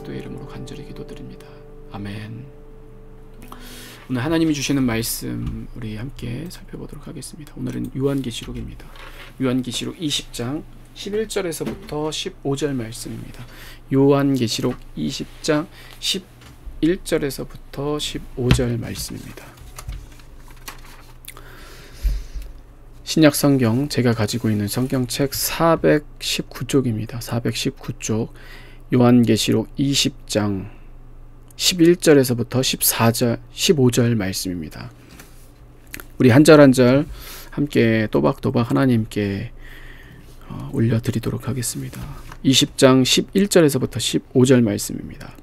그리스도의 이름으로 간절히 기도드립니다. 아멘. 오늘 하나님이 주시는 말씀 우리 함께 살펴보도록 하겠습니다. 오늘은 요한계시록입니다. 요한계시록 20장 11절에서부터 15절 말씀입니다. 요한계시록 20장 11절에서부터 15절 말씀입니다. 신약성경 제가 가지고 있는 성경책 419쪽입니다. 419쪽 요한계시록 20장 11절에서부터 14절, 15절 말씀입니다. 우리 한 절 한 절 함께 또박또박 하나님께 올려드리도록 하겠습니다. 20장 11절에서부터 15절 말씀입니다.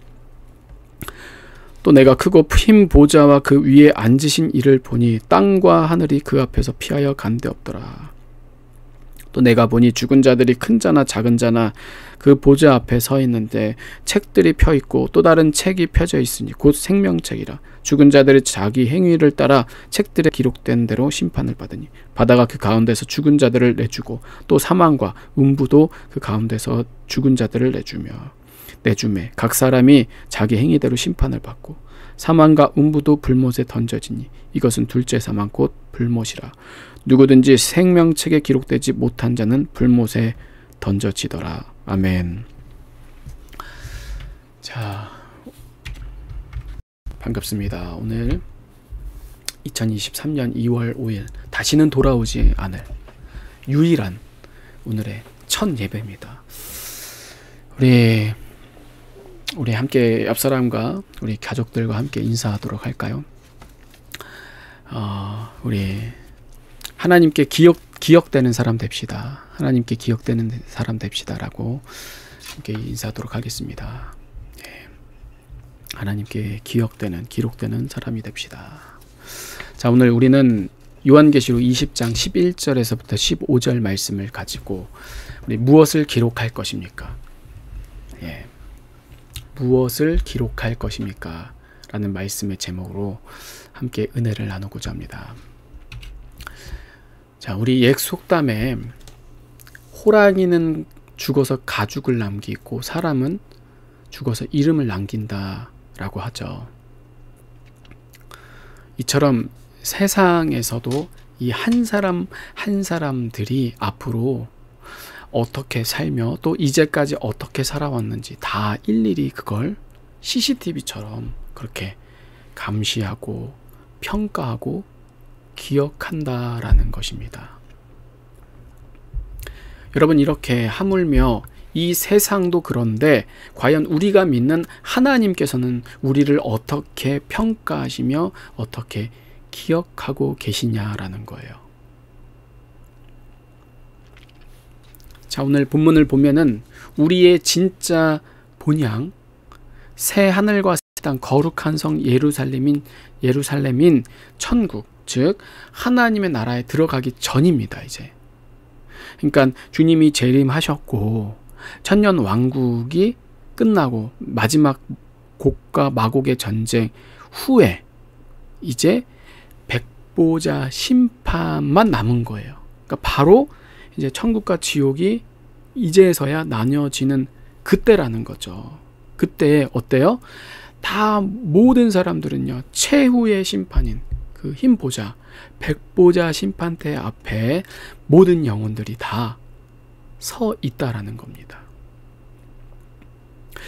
또 내가 크고 흰 보좌와 그 위에 앉으신 이를 보니 땅과 하늘이 그 앞에서 피하여 간데 없더라. 또 내가 보니 죽은 자들이 큰 자나 작은 자나 그 보좌 앞에 서 있는데 책들이 펴 있고 또 다른 책이 펴져 있으니 곧 생명책이라. 죽은 자들이 자기 행위를 따라 책들에 기록된 대로 심판을 받으니 바다가 그 가운데서 죽은 자들을 내주고 또 사망과 음부도 그 가운데서 죽은 자들을 내주매 각 사람이 자기 행위대로 심판을 받고 사망과 음부도 불못에 던져지니 이것은 둘째 사망 곧 불못이라. 누구든지 생명책에 기록되지 못한 자는 불못에 던져지더라. 아멘. 자, 반갑습니다. 오늘 2023년 2월 5일 다시는 돌아오지 않을 유일한 오늘의 첫 예배입니다. 우리 함께 옆 사람과 우리 가족들과 함께 인사하도록 할까요? 우리 하나님께 기억되는 사람 됩시다. 하나님께 기억되는 사람 됩시다라고 함께 인사하도록 하겠습니다. 네. 하나님께 기록되는 사람이 됩시다. 자, 오늘 우리는 요한계시록 20장 11절에서부터 15절 말씀을 가지고 우리 무엇을 기록할 것입니까? 예. 무엇을 기록할 것입니까? 라는 말씀의 제목으로 함께 은혜를 나누고자 합니다. 자, 우리 옛 속담에 호랑이는 죽어서 가죽을 남기고 사람은 죽어서 이름을 남긴다 라고 하죠. 이처럼 세상에서도 이 한 사람들이 앞으로 어떻게 살며 또 이제까지 어떻게 살아왔는지 다 일일이 그걸 CCTV처럼 그렇게 감시하고 평가하고 기억한다라는 것입니다. 여러분, 이렇게 하물며 이 세상도 그런데 과연 우리가 믿는 하나님께서는 우리를 어떻게 평가하시며 어떻게 기억하고 계시냐라는 거예요. 자, 오늘 본문을 보면은 우리의 진짜 본향 새 하늘과 새 땅 거룩한 성 예루살렘인 천국, 즉 하나님의 나라에 들어가기 전입니다. 이제 그러니까 주님이 재림하셨고 천년 왕국이 끝나고 마지막 곡과 마곡의 전쟁 후에 이제 백보자 심판만 남은 거예요. 그러니까 바로 이제 천국과 지옥이 이제서야 나뉘어지는 그때라는 거죠. 그때 어때요? 다 모든 사람들은요, 최후의 심판인 그 흰 보좌, 백보자 심판대 앞에 모든 영혼들이 다 서 있다라는 겁니다.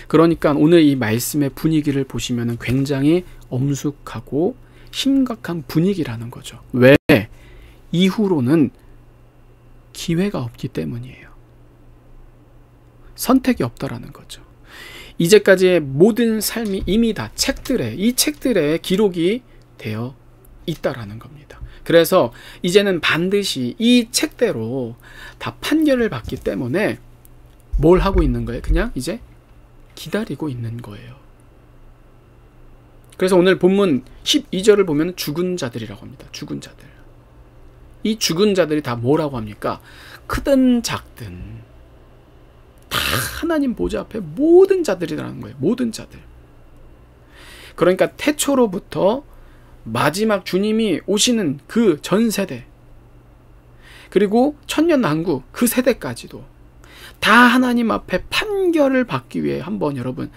그러니까 오늘 이 말씀의 분위기를 보시면 굉장히 엄숙하고 심각한 분위기라는 거죠. 왜? 이후로는 기회가 없기 때문이에요. 선택이 없다라는 거죠. 이제까지의 모든 삶이 이미 다 이 책들에 기록이 되어 있다라는 겁니다. 그래서 이제는 반드시 이 책대로 다 판결을 받기 때문에 뭘 하고 있는 거예요? 그냥 이제 기다리고 있는 거예요. 그래서 오늘 본문 12절을 보면 죽은 자들이라고 합니다. 죽은 자들. 이 죽은 자들이 다 뭐라고 합니까? 크든 작든 다 하나님 보좌 앞에 모든 자들이라는 거예요. 모든 자들. 그러니까 태초로부터 마지막 주님이 오시는 그 전 세대, 그리고 천년왕국 그 세대까지도 다 하나님 앞에 판결을 받기 위해 한번 여러분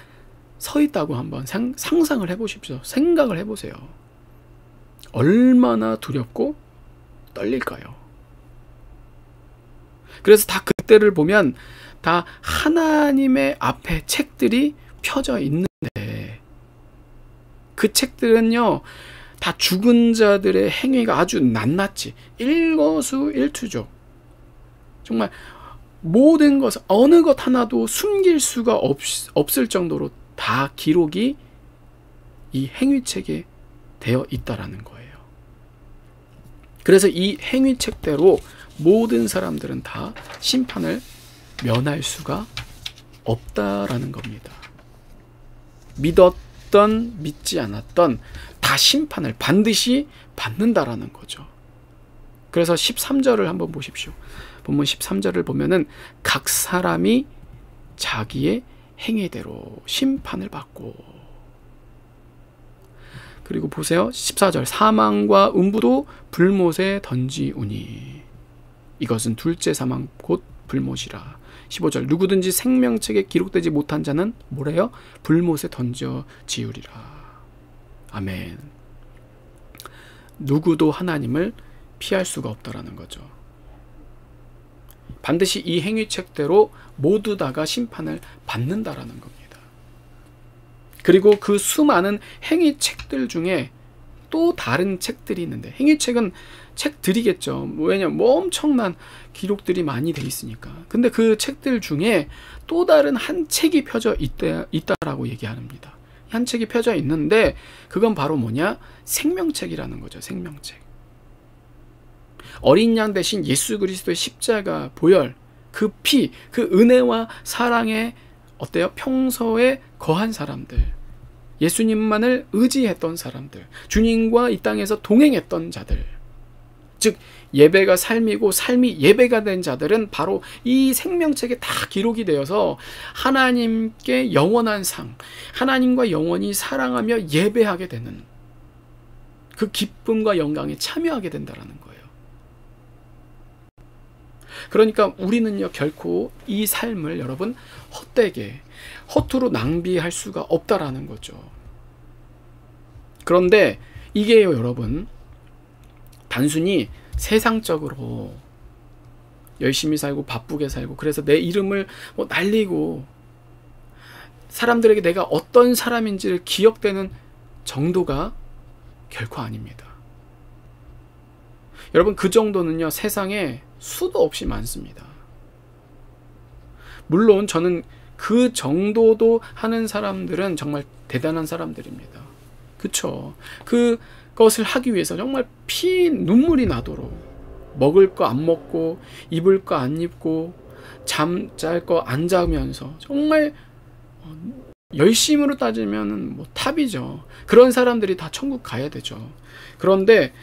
서 있다고 한번 상상을 해보십시오. 생각을 해보세요. 얼마나 두렵고 떨릴까요? 그래서 다 그때를 보면 다 하나님의 앞에 책들이 펴져 있는데, 그 책들은요 다 죽은 자들의 행위가 아주 낱낱이 일거수일투족, 정말 모든 것, 어느 것 하나도 숨길 수가 없을 정도로 다 기록이 이 행위책에 되어 있다라는 거예요. 그래서 이 행위책대로 모든 사람들은 다 심판을 면할 수가 없다라는 겁니다. 믿었던 믿지 않았던 다 심판을 반드시 받는다라는 거죠. 그래서 13절을 한번 보십시오. 본문 13절을 보면은 각 사람이 자기의 행위대로 심판을 받고, 그리고 보세요. 14절, 사망과 음부도 불못에 던지우니 이것은 둘째 사망 곧 불못이라. 15절, 누구든지 생명책에 기록되지 못한 자는 뭐래요? 불못에 던져지우리라. 아멘. 누구도 하나님을 피할 수가 없다라는 거죠. 반드시 이 행위책대로 모두 다가 심판을 받는다라는 겁니다. 그리고 그 수많은 행위책들 중에 또 다른 책들이 있는데, 행위책은 책들이겠죠. 왜냐면 뭐 엄청난 기록들이 많이 돼 있으니까. 근데 그 책들 중에 또 다른 한 책이 펴져 있다라고 얘기합니다. 한 책이 펴져 있는데 그건 바로 뭐냐? 생명책이라는 거죠. 생명책. 어린 양 대신 예수 그리스도의 십자가 보혈, 그 피, 그 은혜와 사랑에 어때요? 평소에 거한 사람들, 예수님만을 의지했던 사람들, 주님과 이 땅에서 동행했던 자들, 즉 예배가 삶이고 삶이 예배가 된 자들은 바로 이 생명책에 다 기록이 되어서 하나님께 영원한 상, 하나님과 영원히 사랑하며 예배하게 되는 그 기쁨과 영광에 참여하게 된다라는 거예요. 그러니까 우리는요 결코 이 삶을 여러분 헛되게, 허투루 낭비할 수가 없다라는 거죠. 그런데 이게요 여러분, 단순히 세상적으로 열심히 살고 바쁘게 살고, 그래서 내 이름을 뭐 날리고 사람들에게 내가 어떤 사람인지를 기억되는 정도가 결코 아닙니다. 여러분, 그 정도는요 세상에 수도 없이 많습니다. 물론 저는 그 정도도 하는 사람들은 정말 대단한 사람들입니다. 그쵸? 그것을 하기 위해서 정말 눈물이 나도록 먹을 거 안 먹고 입을 거 안 입고 잠잘 거 안 자면서 정말 열심으로 따지면 뭐 탑이죠. 그런 사람들이 다 천국 가야 되죠. 그런데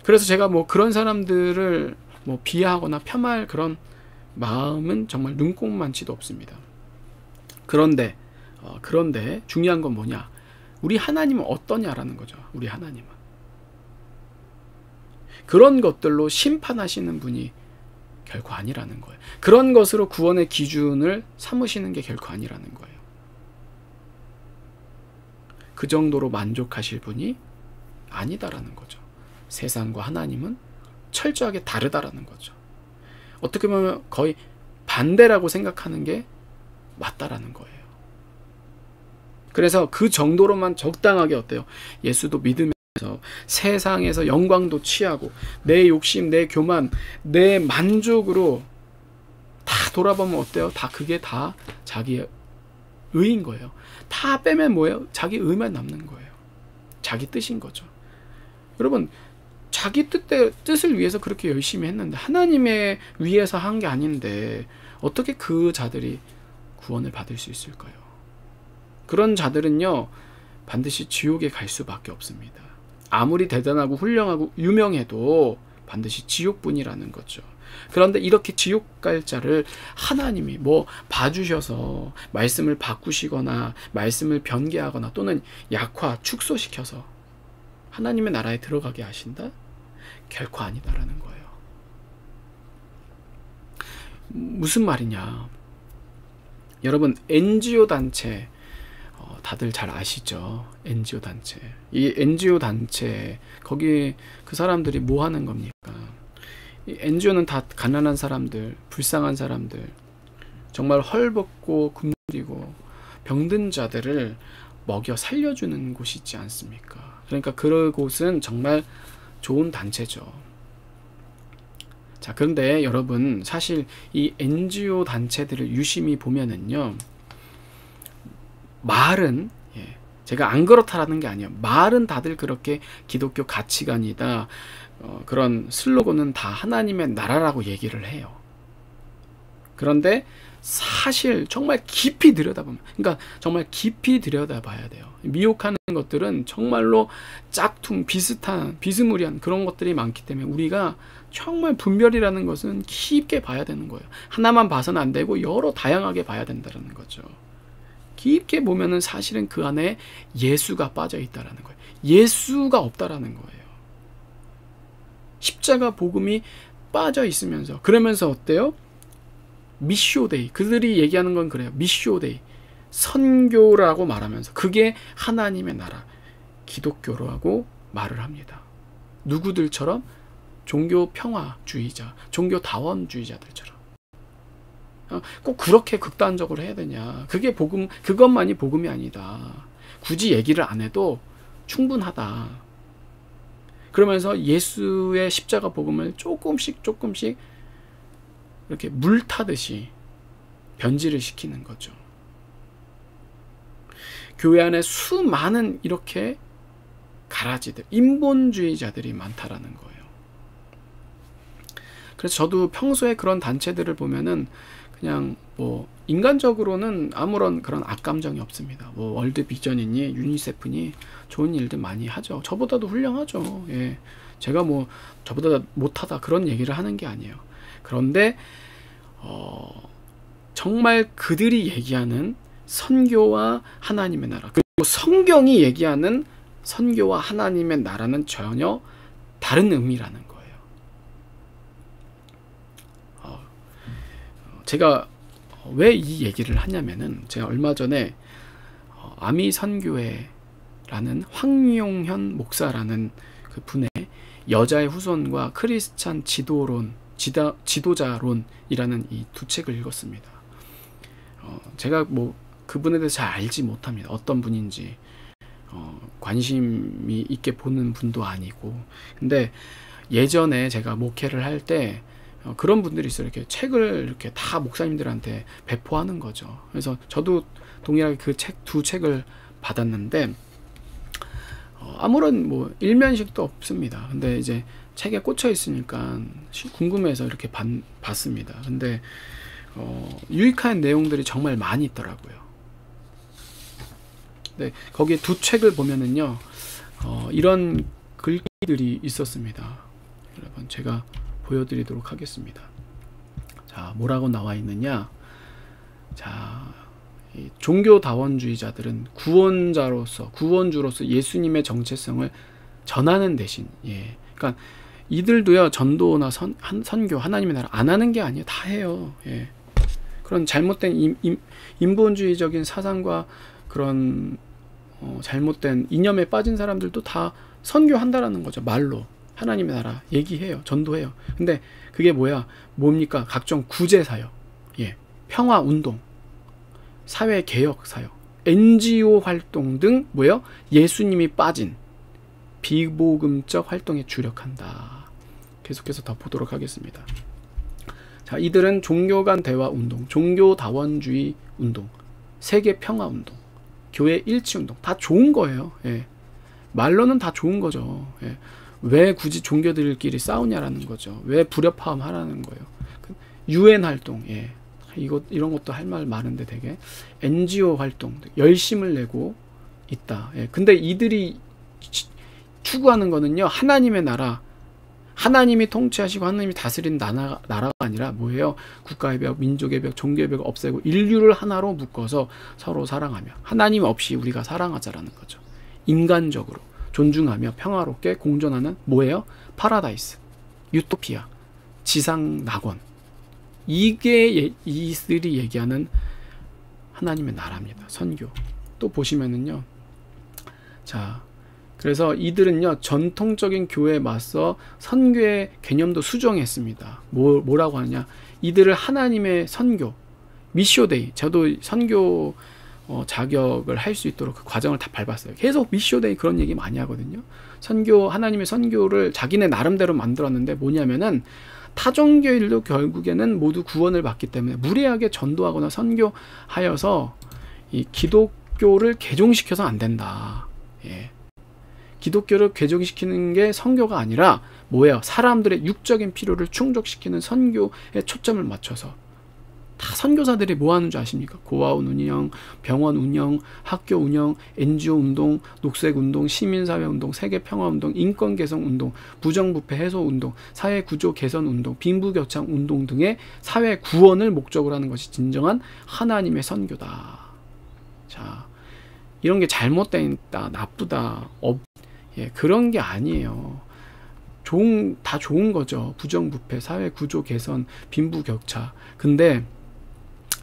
그래서 제가 뭐 그런 사람들을 뭐 비하하거나 폄하할 그런 마음은 정말 눈꼽만치도 없습니다. 그런데 중요한 건 뭐냐? 우리 하나님은 어떠냐라는 거죠. 우리 하나님은 그런 것들로 심판하시는 분이 결코 아니라는 거예요. 그런 것으로 구원의 기준을 삼으시는 게 결코 아니라는 거예요. 그 정도로 만족하실 분이 아니다라는 거죠. 세상과 하나님은 철저하게 다르다라는 거죠. 어떻게 보면 거의 반대라고 생각하는 게 맞다라는 거예요. 그래서 그 정도로만 적당하게 어때요? 예수도 믿으면서 세상에서 영광도 취하고 내 욕심, 내 교만, 내 만족으로 다 돌아보면 어때요? 다 그게 다 자기의 의인 거예요. 다 빼면 뭐예요? 자기 의만 남는 거예요. 자기 뜻인 거죠. 여러분, 자기 뜻을 위해서 그렇게 열심히 했는데, 하나님의 위해서 한 게 아닌데 어떻게 그 자들이 구원을 받을 수 있을까요? 그런 자들은요 반드시 지옥에 갈 수밖에 없습니다. 아무리 대단하고 훌륭하고 유명해도 반드시 지옥뿐이라는 거죠. 그런데 이렇게 지옥 갈 자를 하나님이 뭐 봐주셔서 말씀을 바꾸시거나 말씀을 변개하거나 또는 약화, 축소시켜서 하나님의 나라에 들어가게 하신다? 결코 아니다라는 거예요. 무슨 말이냐? 여러분, NGO 단체, 다들 잘 아시죠? NGO 단체. 이 NGO 단체, 거기 그 사람들이 뭐 하는 겁니까? 이 NGO는 다 가난한 사람들, 불쌍한 사람들, 정말 헐벗고 굶주리고 병든 자들을 먹여 살려주는 곳이지 않습니까? 그러니까 그 곳은 정말 좋은 단체죠. 자, 그런데 여러분, 사실 이 NGO 단체들을 유심히 보면은요, 말은, 제가 안 그렇다라는 게 아니에요. 말은 다들 그렇게 기독교 가치관이다, 그런 슬로건은 다 하나님의 나라라고 얘기를 해요. 그런데 사실 정말 깊이 들여다보면, 그러니까 정말 깊이 들여다봐야 돼요. 미혹하는 것들은 정말로 짝퉁, 비슷한, 비스무리한 그런 것들이 많기 때문에 우리가 정말 분별이라는 것은 깊게 봐야 되는 거예요. 하나만 봐서는 안 되고 여러 다양하게 봐야 된다는 거죠. 깊게 보면은 사실은 그 안에 예수가 빠져 있다라는 거예요. 예수가 없다라는 거예요. 십자가 복음이 빠져 있으면서, 그러면서 어때요? 미쇼데이, 그들이 얘기하는 건 그래요. 미쇼데이, 선교라고 말하면서 그게 하나님의 나라, 기독교라고 말을 합니다. 누구들처럼? 종교 평화주의자, 종교 다원주의자들처럼. 꼭 그렇게 극단적으로 해야 되냐? 그게 복음, 그것만이 복음이 아니다. 굳이 얘기를 안 해도 충분하다. 그러면서 예수의 십자가 복음을 조금씩 이렇게 물 타듯이 변질을 시키는 거죠. 교회 안에 수많은 이렇게 가라지들, 인본주의자들이 많다라는 거예요. 그래서 저도 평소에 그런 단체들을 보면은 그냥 뭐 인간적으로는 아무런 그런 악감정이 없습니다. 뭐 월드 비전이니 유니세프니 좋은 일들 많이 하죠. 저보다도 훌륭하죠. 예. 제가 뭐 저보다 못하다 그런 얘기를 하는 게 아니에요. 그런데 정말 그들이 얘기하는 선교와 하나님의 나라, 그리고 성경이 얘기하는 선교와 하나님의 나라는 전혀 다른 의미라는 거예요. 제가 왜 이 얘기를 하냐면은, 제가 얼마 전에 아미 선교회라는 황용현 목사라는 그 분의 여자의 후손과 크리스찬 지도자론이라는 이 두 책을 읽었습니다. 제가 뭐 그분에 대해서 잘 알지 못합니다. 어떤 분인지 관심이 있게 보는 분도 아니고. 근데 예전에 제가 목회를 할 때 그런 분들이 있어요. 이렇게 책을 이렇게 다 목사님들한테 배포하는 거죠. 그래서 저도 동일하게 그 두 책을 받았는데 아무런 뭐 일면식도 없습니다. 근데 이제 책에 꽂혀 있으니까 궁금해서 이렇게 봤습니다. 근데 유익한 내용들이 정말 많이 있더라고요. 네, 거기에 두 책을 보면은요, 이런 글귀들이 있었습니다. 여러분, 제가 보여드리도록 하겠습니다. 자, 뭐라고 나와 있느냐? 자, 이 종교다원주의자들은 구원주로서 예수님의 정체성을 전하는 대신, 그러니까 이들도요, 전도나 선교, 하나님의 나라 안 하는 게 아니에요. 다 해요. 그런 잘못된 인본주의적인 사상과 그런 잘못된 이념에 빠진 사람들도 다 선교한다라는 거죠. 말로 하나님의 나라 얘기해요. 전도해요. 근데 그게 뭡니까? 각종 구제사역, 평화운동, 사회개혁사역, NGO 활동 등 예수님이 빠진 비복음적 활동에 주력한다. 계속해서 더 보도록 하겠습니다. 자, 이들은 종교 간 대화 운동, 종교다원주의 운동, 세계 평화 운동, 교회 일치 운동, 다 좋은 거예요. 말로는 다 좋은 거죠. 왜 굳이 종교들끼리 싸우냐라는 거죠. 왜 불협화음 하라는 거예요. UN 활동, 이런 것도 할 말 많은데 되게 NGO 활동 열심을 내고 있다. 근데 이들이 추구하는 거는요, 하나님의 나라, 하나님이 통치하시고 하나님이 다스리는 나라가 아니라 뭐예요? 국가의 벽, 민족의 벽, 종교의 벽을 없애고 인류를 하나로 묶어서 서로 사랑하며, 하나님 없이 우리가 사랑하자라는 거죠. 인간적으로 존중하며 평화롭게 공존하는 뭐예요? 파라다이스, 유토피아, 지상 낙원. 이게 이들이 얘기하는 하나님의 나라입니다. 선교. 또 보시면은요. 자, 그래서 이들은요 전통적인 교회에 맞서 선교의 개념도 수정했습니다. 뭐라고 하냐? 이들을 하나님의 선교, 미쇼데이. 저도 선교 자격을 할 수 있도록 그 과정을 다 밟았어요. 계속 미쇼데이 그런 얘기 많이 하거든요. 선교, 하나님의 선교를 자기네 나름대로 만들었는데 뭐냐면은 타종교인도 결국에는 모두 구원을 받기 때문에 무례하게 전도하거나 선교하여서 이 기독교를 개종시켜서 안 된다. 예. 기독교를 개종시키는 게 선교가 아니라 뭐예요? 사람들의 육적인 필요를 충족시키는 선교에 초점을 맞춰서. 다 선교사들이 뭐 하는 줄 아십니까? 고아원 운영, 병원 운영, 학교 운영, NGO 운동, 녹색 운동, 시민사회 운동, 세계 평화 운동, 인권 개선 운동, 부정부패 해소 운동, 사회 구조 개선 운동, 빈부격차 운동 등의 사회 구원을 목적으로 하는 것이 진정한 하나님의 선교다. 자, 이런 게 잘못됐다, 나쁘다, 예, 그런 게 아니에요. 다 좋은 거죠. 부정부패, 사회 구조 개선, 빈부격차. 근데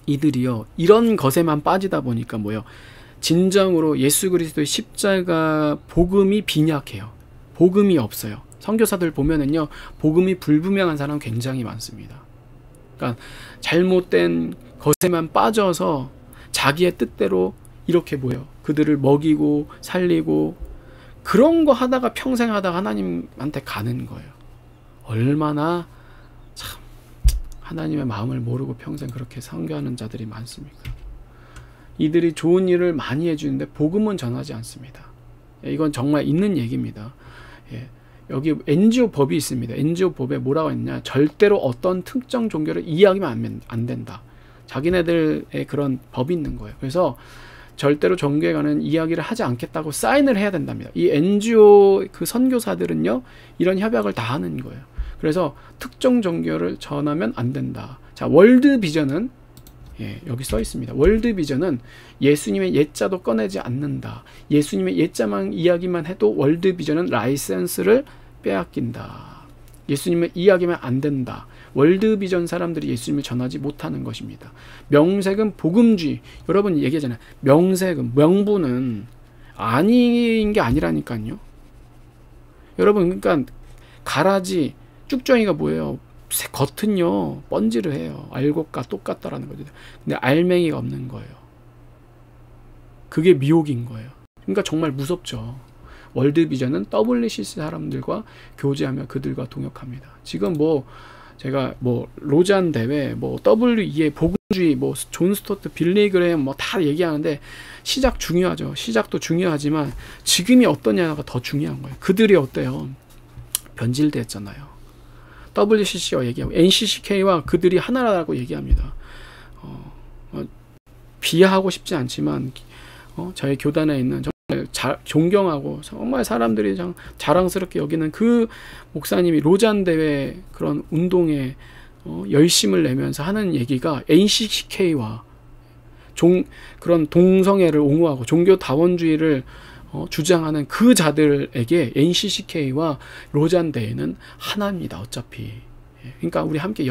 이들이요 이런 것에만 빠지다 보니까 뭐요? 진정으로 예수 그리스도의 십자가 복음이 빈약해요. 복음이 없어요. 선교사들 보면은요 복음이 불분명한 사람 굉장히 많습니다. 그러니까 잘못된 것에만 빠져서 자기의 뜻대로 이렇게 뭐요? 그들을 먹이고 살리고 그런 거 하다가 평생 하다가 하나님한테 가는 거예요. 얼마나 참 하나님의 마음을 모르고 평생 그렇게 선교하는 자들이 많습니까? 이들이 좋은 일을 많이 해주는데 복음은 전하지 않습니다. 이건 정말 있는 얘기입니다. 예. 여기 NGO 법이 있습니다. NGO 법에 뭐라고 했냐? 절대로 어떤 특정 종교를 이해하면 안 된다. 자기네들의 그런 법이 있는 거예요. 그래서 절대로 종교에 관한 이야기를 하지 않겠다고 사인을 해야 된답니다. 이 NGO 그 선교사들은요 이런 협약을 다 하는 거예요. 그래서 특정 종교를 전하면 안 된다. 자, 월드 비전은 예, 여기 써 있습니다. 월드 비전은 예수님의 옛자도 꺼내지 않는다. 예수님의 옛자만 이야기만 해도 월드 비전은 라이센스를 빼앗긴다. 예수님의 이야기면 안 된다. 월드 비전 사람들이 예수님을 전하지 못하는 것입니다. 명색은 복음주의. 여러분 얘기하잖아요. 명색은, 명분은 아닌 게 아니라니까요. 여러분 그러니까 가라지 쭉정이가 뭐예요? 겉은요 번지를 해요. 알곡과 똑같다라는 거죠. 근데 알맹이가 없는 거예요. 그게 미혹인 거예요. 그러니까 정말 무섭죠. 월드비전은 WCC 사람들과 교제하며 그들과 동역합니다. 지금 뭐 제가 뭐 로잔 대회, 뭐 WEA 복음주의, 뭐 존 스토트, 빌리 그레엄 뭐 다 얘기하는데 시작 중요하죠. 시작도 중요하지만 지금이 어떠냐가 더 중요한 거예요. 그들이 어때요? 변질됐잖아요. WCC와 얘기하고 NCCK와 그들이 하나라고 얘기합니다. 비하하고 싶지 않지만 저희 교단에 있는 정말 존경하고 정말 사람들이 자랑스럽게 여기는 그 목사님이 로잔 대회 그런 운동에 열심을 내면서 하는 얘기가 NCCK와 그런 동성애를 옹호하고 종교다원주의를 주장하는 그 자들에게 NCCK와 로잔 대회는 하나입니다. 어차피. 그러니까 우리 함께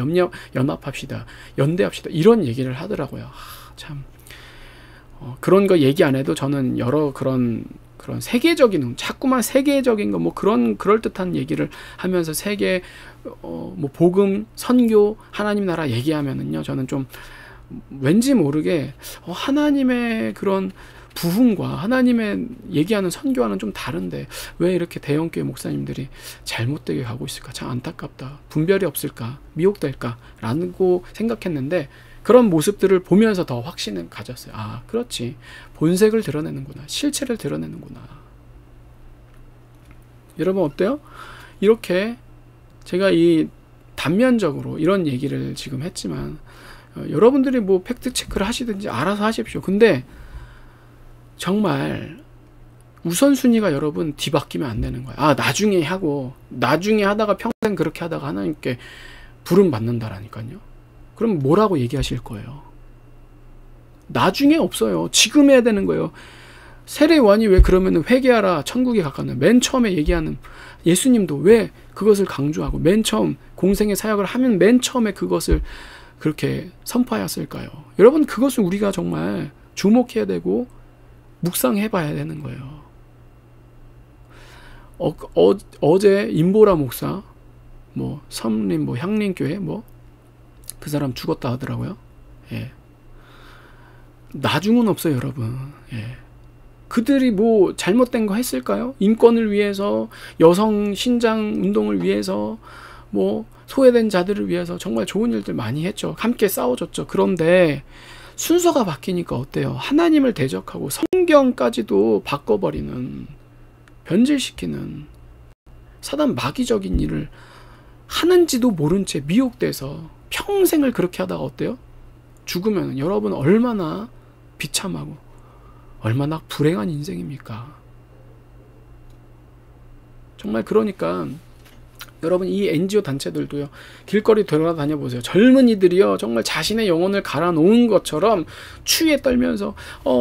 연합합시다. 연대합시다. 이런 얘기를 하더라고요. 참 그런 거 얘기 안 해도 저는 여러 그런 세계적인 자꾸만 세계적인 거 뭐 그럴듯한 얘기를 하면서 세계 뭐 복음 선교 하나님 나라 얘기하면은요 저는 좀 왠지 모르게 하나님의 그런 부흥과 하나님의 얘기하는 선교와는 좀 다른데 왜 이렇게 대형교회 목사님들이 잘못되게 가고 있을까? 참 안타깝다. 분별이 없을까? 미혹될까? 라고 생각했는데 그런 모습들을 보면서 더 확신을 가졌어요. 아, 그렇지. 본색을 드러내는구나. 실체를 드러내는구나. 여러분 어때요? 이렇게 제가 이 단면적으로 이런 얘기를 지금 했지만 여러분들이 뭐 팩트 체크를 하시든지 알아서 하십시오. 근데 정말 우선순위가 여러분 뒤바뀌면 안 되는 거예요. 아, 나중에 하다가 평생 그렇게 하다가 하나님께 부름 받는다라니까요. 그럼 뭐라고 얘기하실 거예요? 나중에 없어요. 지금 해야 되는 거예요. 세례요한이 왜 그러면 회개하라 천국에 가까운 맨 처음에 얘기하는 예수님도 왜 그것을 강조하고 맨 처음 공생의 사역을 하면 맨 처음에 그것을 그렇게 선포하였을까요? 여러분 그것을 우리가 정말 주목해야 되고 묵상해봐야 되는 거예요. 어제 임보라 목사, 뭐 삼림 뭐 향림교회 뭐 그 사람 죽었다 하더라고요. 예. 나중은 없어요, 여러분. 예. 그들이 뭐 잘못된 거 했을까요? 인권을 위해서, 여성 신장 운동을 위해서, 뭐 소외된 자들을 위해서 정말 좋은 일들 많이 했죠. 함께 싸워줬죠. 그런데 순서가 바뀌니까 어때요? 하나님을 대적하고 성경까지도 바꿔버리는, 변질시키는 사단 마귀적인 일을 하는지도 모른 채 미혹돼서 평생을 그렇게 하다가 어때요? 죽으면 여러분 얼마나 비참하고 얼마나 불행한 인생입니까? 정말 그러니까 여러분 이 NGO 단체들도요, 길거리 돌아다녀 보세요. 젊은이들이요 정말 자신의 영혼을 갈아놓은 것처럼 추위에 떨면서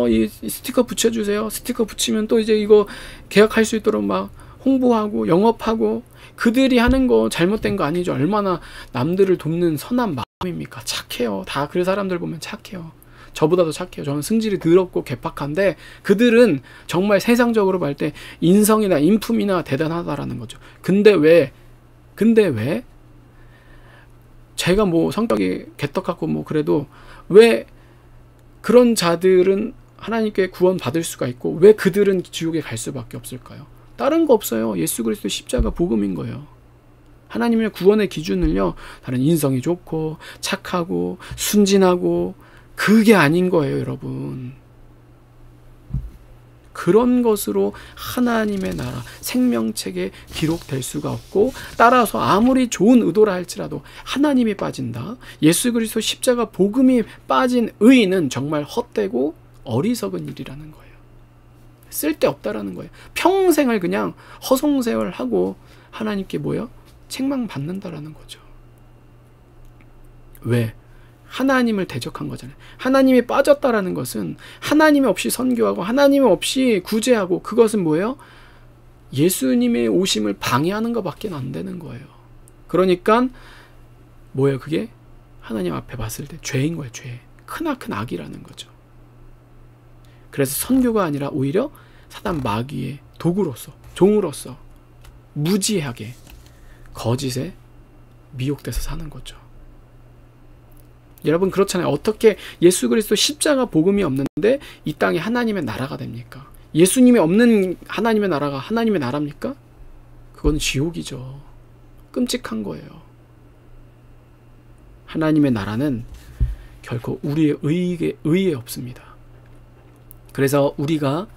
이 스티커 붙여주세요. 스티커 붙이면 또 이제 이거 계약할 수 있도록 막 홍보하고 영업하고, 그들이 하는 거 잘못된 거 아니죠. 얼마나 남들을 돕는 선한 마음입니까? 착해요. 다 그 사람들 보면 착해요. 저보다도 착해요. 저는 승질이 더럽고 개팍한데 그들은 정말 세상적으로 볼 때 인성이나 인품이나 대단하다라는 거죠. 근데 왜 제가 뭐 성격이 개떡 같고 뭐 그래도 왜 그런 자들은 하나님께 구원 받을 수가 있고 왜 그들은 지옥에 갈 수밖에 없을까요? 다른 거 없어요. 예수 그리스도 십자가 복음인 거예요. 하나님의 구원의 기준을요, 다른 인성이 좋고 착하고 순진하고 그게 아닌 거예요, 여러분. 그런 것으로 하나님의 나라, 생명책에 기록될 수가 없고, 따라서 아무리 좋은 의도라 할지라도 하나님이 빠진다, 예수 그리스도 십자가 복음이 빠진 의의는 정말 헛되고 어리석은 일이라는 거예요. 쓸데없다라는 거예요. 평생을 그냥 허송세월하고 하나님께 뭐요? 책망받는다라는 거죠. 왜? 하나님을 대적한 거잖아요. 하나님이 빠졌다라는 것은 하나님이 없이 선교하고 하나님이 없이 구제하고, 그것은 뭐예요? 예수님의 오심을 방해하는 것밖에 안 되는 거예요. 그러니까 뭐예요? 그게 하나님 앞에 봤을 때 죄인 거예요. 죄. 크나큰 악이라는 거죠. 그래서 선교가 아니라 오히려 사단 마귀의 도구로서, 종으로서 무지하게 거짓에 미혹돼서 사는 거죠. 여러분 그렇잖아요. 어떻게 예수 그리스도 십자가 복음이 없는데 이 땅에 하나님의 나라가 됩니까? 예수님이 없는 하나님의 나라가 하나님의 나라입니까? 그건 지옥이죠. 끔찍한 거예요. 하나님의 나라는 결코 우리의 의에 없습니다. 그래서 우리가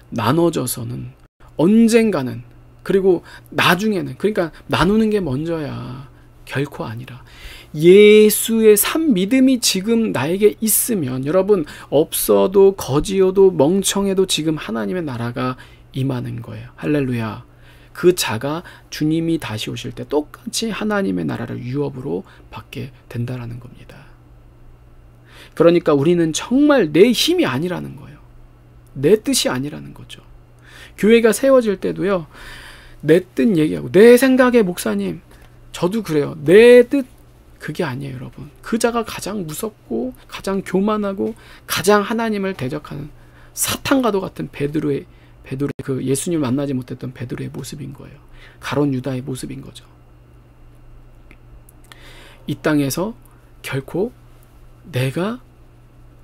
나눠져서는 언젠가는, 그리고 나중에는, 그러니까 나누는 게 먼저야 결코 아니라 예수의 산 믿음이 지금 나에게 있으면, 여러분 없어도 거지여도 멍청해도 지금 하나님의 나라가 임하는 거예요. 할렐루야. 그 자가 주님이 다시 오실 때 똑같이 하나님의 나라를 유업으로 받게 된다라는 겁니다. 그러니까 우리는 정말 내 힘이 아니라는 거예요. 내 뜻이 아니라는 거죠. 교회가 세워질 때도요, 내 뜻 얘기하고, 내 생각에 목사님 저도 그래요. 내 뜻, 그게 아니에요, 여러분. 그 자가 가장 무섭고 가장 교만하고 가장 하나님을 대적하는 사탄과도 같은 베드로의 그 예수님 만나지 못했던 베드로의 모습인 거예요. 가론 유다의 모습인 거죠. 이 땅에서 결코 내가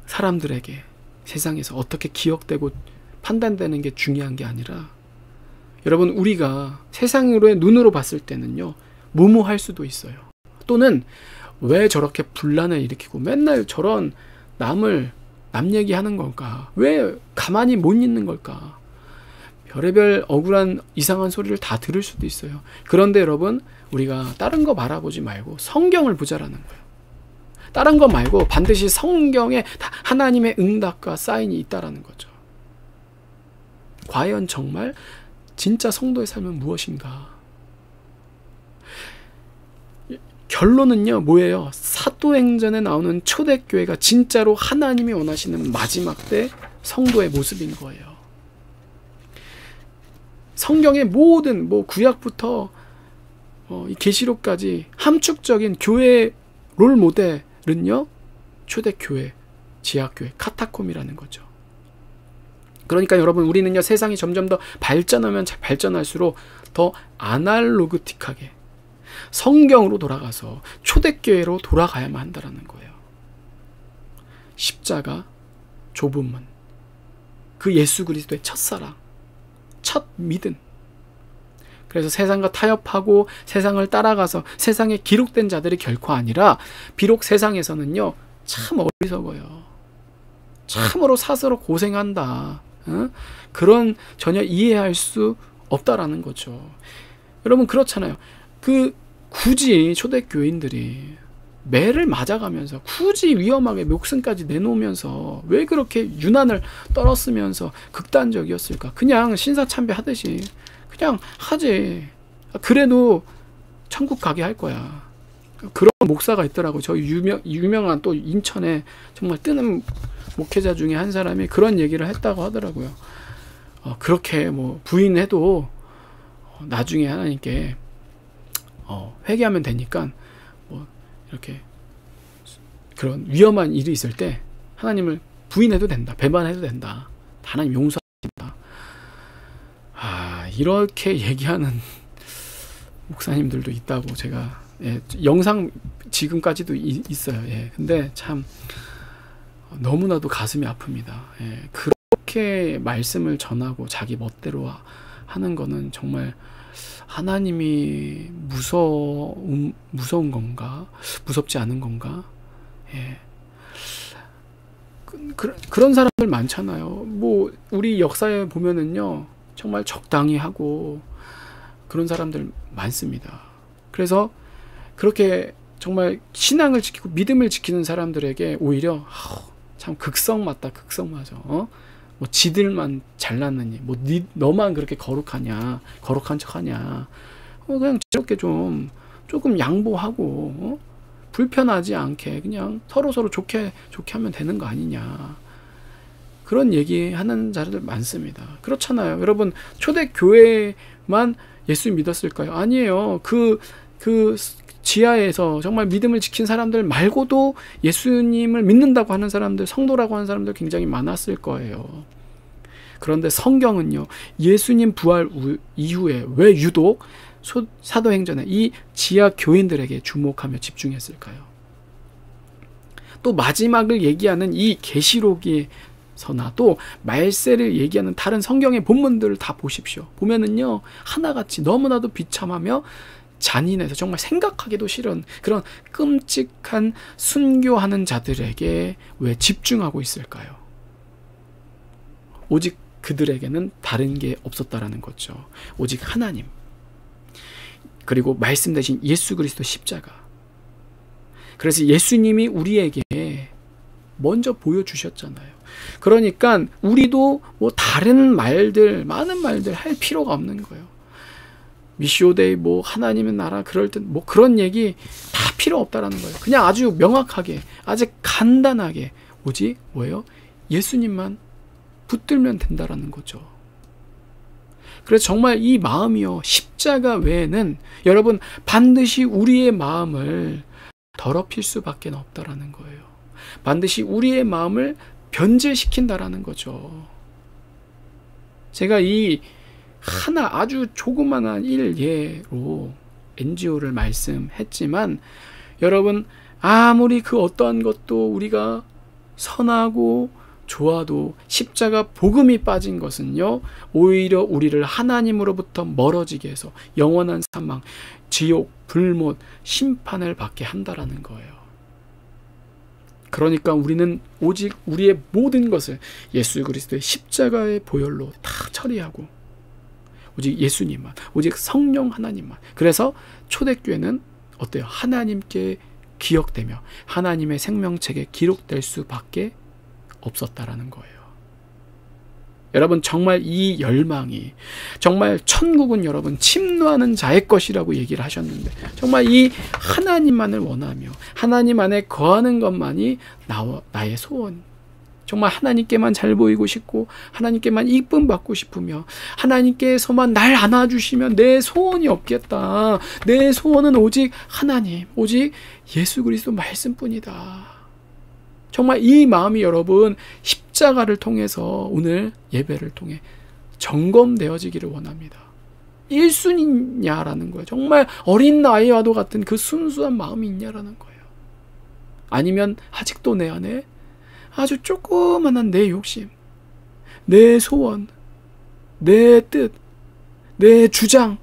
사람들에게 세상에서 어떻게 기억되고 판단되는 게 중요한 게 아니라, 여러분 우리가 세상으로의 눈으로 봤을 때는요 무모할 수도 있어요. 또는 왜 저렇게 분란을 일으키고 맨날 저런 남 얘기하는 걸까? 왜 가만히 못 있는 걸까? 별의별 억울한 이상한 소리를 다 들을 수도 있어요. 그런데 여러분 우리가 다른 거 바라보지 말고 성경을 보자라는 거예요. 다른 거 말고 반드시 성경에 하나님의 응답과 사인이 있다라는 거죠. 과연 정말 진짜 성도의 삶은 무엇인가? 결론은요 뭐예요? 사도행전에 나오는 초대교회가 진짜로 하나님이 원하시는 마지막 때 성도의 모습인 거예요. 성경의 모든 구약부터 이 계시록까지 함축적인 교회의 롤 모델은요 초대교회, 지하교회, 카타콤이라는 거죠. 그러니까 여러분, 우리는요, 세상이 점점 더 발전하면 발전할수록 더 아날로그틱하게 성경으로 돌아가서 초대교회로 돌아가야만 한다는 거예요. 십자가, 좁은 문, 그 예수 그리스도의 첫사랑, 첫 믿음. 그래서 세상과 타협하고 세상을 따라가서 세상에 기록된 자들이 결코 아니라, 비록 세상에서는요 참 어리석어요, 참으로 사서로 고생한다, 그런 전혀 이해할 수 없다라는 거죠. 여러분, 그렇잖아요. 굳이 초대교인들이 매를 맞아가면서 굳이 위험하게 목숨까지 내놓으면서 왜 그렇게 유난을 떨었으면서 극단적이었을까? 그냥 신사참배 하듯이 그냥 하지. 그래도 천국 가게 할 거야. 그런 목사가 있더라고. 저 유명한 또 인천에 정말 뜨는 목회자 중에 한 사람이 그런 얘기를 했다고 하더라고요. 그렇게 뭐 부인해도 나중에 하나님께 회개하면 되니까 뭐 이렇게 그런 위험한 일이 있을 때 하나님을 부인해도 된다, 배반해도 된다, 하나님 용서하신다. 이렇게 얘기하는 목사님들도 있다고 제가, 영상 지금까지도 있어요. 근데 참 너무나도 가슴이 아픕니다. 그렇게 말씀을 전하고 자기 멋대로 하는 거는 정말 하나님이 무서운 건가? 무섭지 않은 건가? 그런 사람들 많잖아요. 뭐 우리 역사에 보면은요, 정말 적당히 하고 그런 사람들 많습니다. 그래서 그렇게 정말 신앙을 지키고 믿음을 지키는 사람들에게 오히려 참 극성 맞다, 극성 맞아. 뭐 지들만 잘났느니, 뭐 너만 그렇게 거룩하냐, 거룩한 척하냐, 그냥 저렇게 조금 양보하고, 불편하지 않게 그냥 서로 좋게 하면 되는 거 아니냐, 그런 얘기하는 자들 많습니다. 그렇잖아요. 여러분, 초대교회만 예수 믿었을까요? 아니에요. 그 지하에서 정말 믿음을 지킨 사람들 말고도 예수님을 믿는다고 하는 사람들, 성도라고 하는 사람들 굉장히 많았을 거예요. 그런데 성경은요, 예수님 부활 이후에 왜 유독 사도행전에 이 지하 교인들에게 주목하며 집중했을까요? 또 마지막을 얘기하는 이 계시록에서나 또 말세를 얘기하는 다른 성경의 본문들을 다 보십시오. 보면은요, 하나같이 너무나도 비참하며 잔인해서 정말 생각하기도 싫은 그런 끔찍한 순교하는 자들에게 왜 집중하고 있을까요? 오직 그들에게는 다른 게 없었다라는 거죠. 오직 하나님, 그리고 말씀 대신 예수 그리스도 십자가. 그래서 예수님이 우리에게 먼저 보여주셨잖아요. 그러니까 우리도 뭐 다른 말들, 많은 말들 할 필요가 없는 거예요. 미시오데이, 뭐 하나님의 나라, 그럴 때 뭐 그런 얘기 다 필요 없다라는 거예요. 그냥 아주 명확하게, 아주 간단하게 오직 뭐예요? 예수님만 붙들면 된다라는 거죠. 그래서 정말 이 마음이요, 십자가 외에는 여러분 반드시 우리의 마음을 더럽힐 수밖에 없다라는 거예요. 반드시 우리의 마음을 변질시킨다라는 거죠. 제가 이 하나 아주 조그만한 일예로 NGO를 말씀했지만, 여러분 아무리 그 어떠한 것도 우리가 선하고 좋아도 십자가 복음이 빠진 것은요, 오히려 우리를 하나님으로부터 멀어지게 해서 영원한 사망, 지옥, 불못, 심판을 받게 한다라는 거예요. 그러니까 우리는 오직 우리의 모든 것을 예수 그리스도의 십자가의 보혈로 다 처리하고 오직 예수님만, 오직 성령 하나님만. 그래서 초대교회는 어때요? 하나님께 기억되며 하나님의 생명책에 기록될 수밖에 없었다라는 거예요. 여러분, 정말 이 열망이, 정말 천국은 여러분 침노하는 자의 것이라고 얘기를 하셨는데, 정말 이 하나님만을 원하며 하나님 안에 거하는 것만이 나의 소원. 정말 하나님께만 잘 보이고 싶고 하나님께만 이쁨 받고 싶으며 하나님께서만 날 안아주시면 내 소원이 없겠다. 내 소원은 오직 하나님, 오직 예수 그리스도 말씀뿐이다. 정말 이 마음이 여러분 십자가를 통해서 오늘 예배를 통해 점검되어지기를 원합니다. 1순위냐라는 거예요. 정말 어린 아이와도 같은 그 순수한 마음이 있냐라는 거예요. 아니면 아직도 내 안에 아주 조그만한 내 욕심, 내 소원, 내 뜻, 내 주장,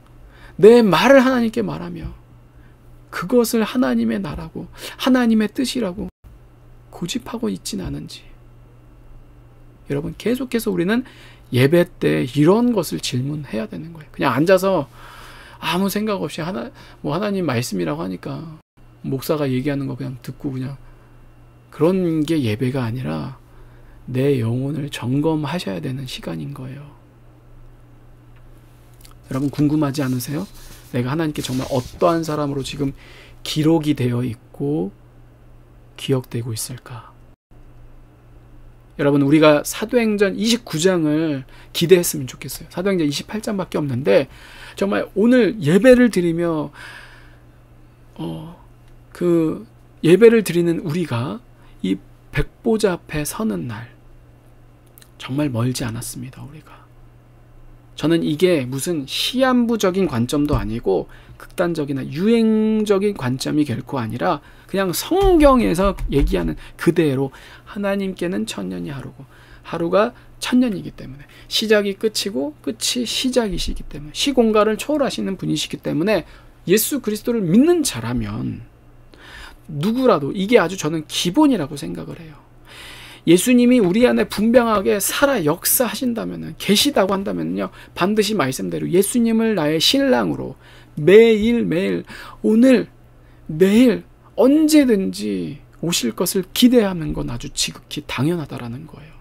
내 말을 하나님께 말하며 그것을 하나님의 나라고 하나님의 뜻이라고 고집하고 있진 않은지. 여러분, 계속해서 우리는 예배 때 이런 것을 질문해야 되는 거예요. 그냥 앉아서 아무 생각 없이 하나님 말씀이라고 하니까 목사가 얘기하는 거 그냥 듣고 그냥 그런 게 예배가 아니라 내 영혼을 점검하셔야 되는 시간인 거예요. 여러분, 궁금하지 않으세요? 내가 하나님께 정말 어떠한 사람으로 지금 기록이 되어 있고 기억되고 있을까? 여러분, 우리가 사도행전 29장을 기대했으면 좋겠어요. 사도행전 28장밖에 없는데 정말 오늘 예배를 드리며 그 예배를 드리는 우리가 이 백보자 앞에 서는 날 정말 멀지 않았습니다. 우리가. 저는 이게 무슨 시한부적인 관점도 아니고 극단적이나 유행적인 관점이 결코 아니라 그냥 성경에서 얘기하는 그대로 하나님께는 천년이 하루고 하루가 천년이기 때문에 시작이 끝이고 끝이 시작이시기 때문에 시공간을 초월하시는 분이시기 때문에 예수 그리스도를 믿는 자라면 누구라도 이게 아주 저는 기본이라고 생각을 해요. 예수님이 우리 안에 분명하게 살아 역사하신다면 계시다고 한다면요, 반드시 말씀대로 예수님을 나의 신랑으로 매일매일 오늘 내일 언제든지 오실 것을 기대하는 건 아주 지극히 당연하다라는 거예요.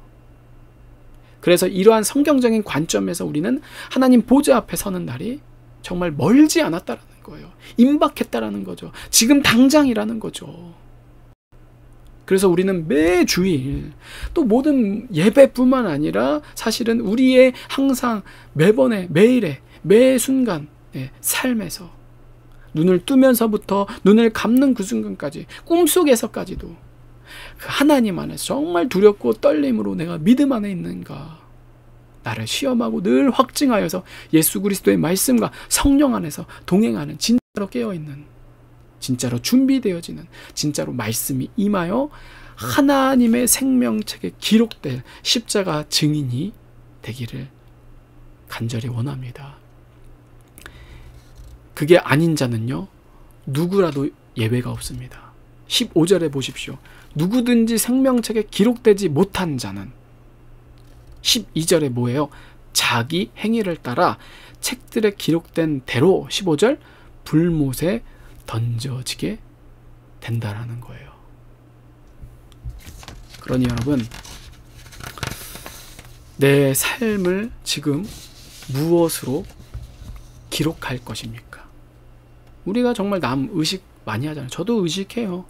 그래서 이러한 성경적인 관점에서 우리는 하나님 보좌 앞에 서는 날이 정말 멀지 않았다라는 거예요. 임박했다라는 거죠. 지금 당장이라는 거죠. 그래서 우리는 매 주일 또 모든 예배뿐만 아니라 사실은 우리의 항상 매번의 매일의 매 순간 삶에서 눈을 뜨면서부터 눈을 감는 그 순간까지 꿈속에서까지도 하나님 안에서 정말 두렵고 떨림으로 내가 믿음 안에 있는가 나를 시험하고 늘 확증하여서 예수 그리스도의 말씀과 성령 안에서 동행하는 진짜로 깨어있는 진짜로 준비되어지는 진짜로 말씀이 임하여 하나님의 생명책에 기록될 십자가 증인이 되기를 간절히 원합니다. 그게 아닌 자는요, 누구라도 예외가 없습니다. 15절에 보십시오. 누구든지 생명책에 기록되지 못한 자는 12절에 뭐예요? 자기 행위를 따라 책들에 기록된 대로 15절 불못에 던져지게 된다라는 거예요. 그러니 여러분, 내 삶을 지금 무엇으로 기록할 것입니까? 우리가 정말 남 의식 많이 하잖아요. 저도 의식해요.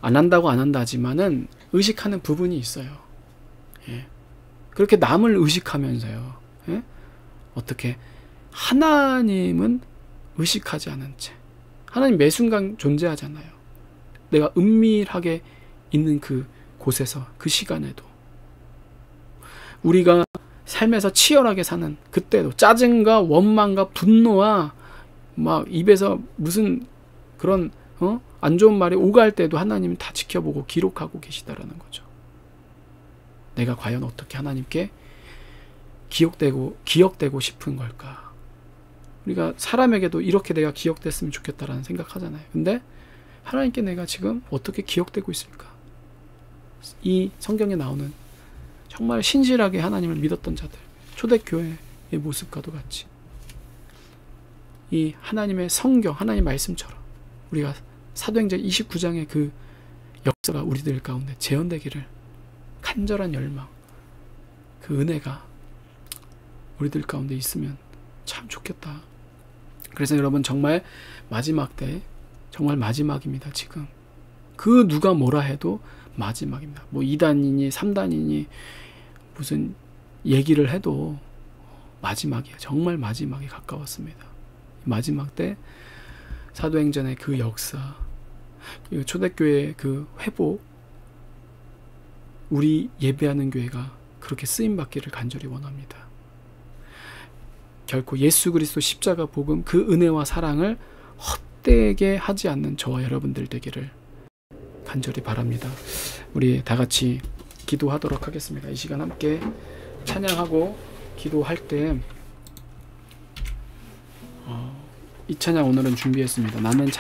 안 한다고 안 한다 하지만은 의식하는 부분이 있어요. 예. 그렇게 남을 의식하면서요. 예? 어떻게 하나님은 의식하지 않은 채 하나님 매 순간 존재하잖아요. 내가 은밀하게 있는 그 곳에서 그 시간에도 우리가 삶에서 치열하게 사는 그때도 짜증과 원망과 분노와 막 입에서 무슨 그런 안 좋은 말이 오갈 때도 하나님은 다 지켜보고 기록하고 계시다라는 거죠. 내가 과연 어떻게 하나님께 기억되고 싶은 걸까? 우리가 사람에게도 이렇게 내가 기억됐으면 좋겠다라는 생각하잖아요. 근데 하나님께 내가 지금 어떻게 기억되고 있을까? 이 성경에 나오는 정말 신실하게 하나님을 믿었던 자들, 초대교회의 모습과도 같이 이 하나님의 성경, 하나님 말씀처럼 우리가 사도행전 29장의 그 역사가 우리들 가운데 재현되기를 간절한 열망, 그 은혜가 우리들 가운데 있으면 참 좋겠다. 그래서 여러분, 정말 마지막 때 정말 마지막입니다. 지금 그 누가 뭐라 해도 마지막입니다. 뭐 2단이니 3단이니 무슨 얘기를 해도 마지막이에요. 정말 마지막에 가까웠습니다. 마지막 때 사도행전의 그 역사, 그 초대교회의 그 회복, 우리 예배하는 교회가 그렇게 쓰임받기를 간절히 원합니다. 결코 예수 그리스도 십자가 복음 그 은혜와 사랑을 헛되게 하지 않는 저와 여러분들 되기를 간절히 바랍니다. 우리 다 같이 기도하도록 하겠습니다. 이 시간 함께 찬양하고 기도할 때 이 찬양 오늘은 준비했습니다. 나는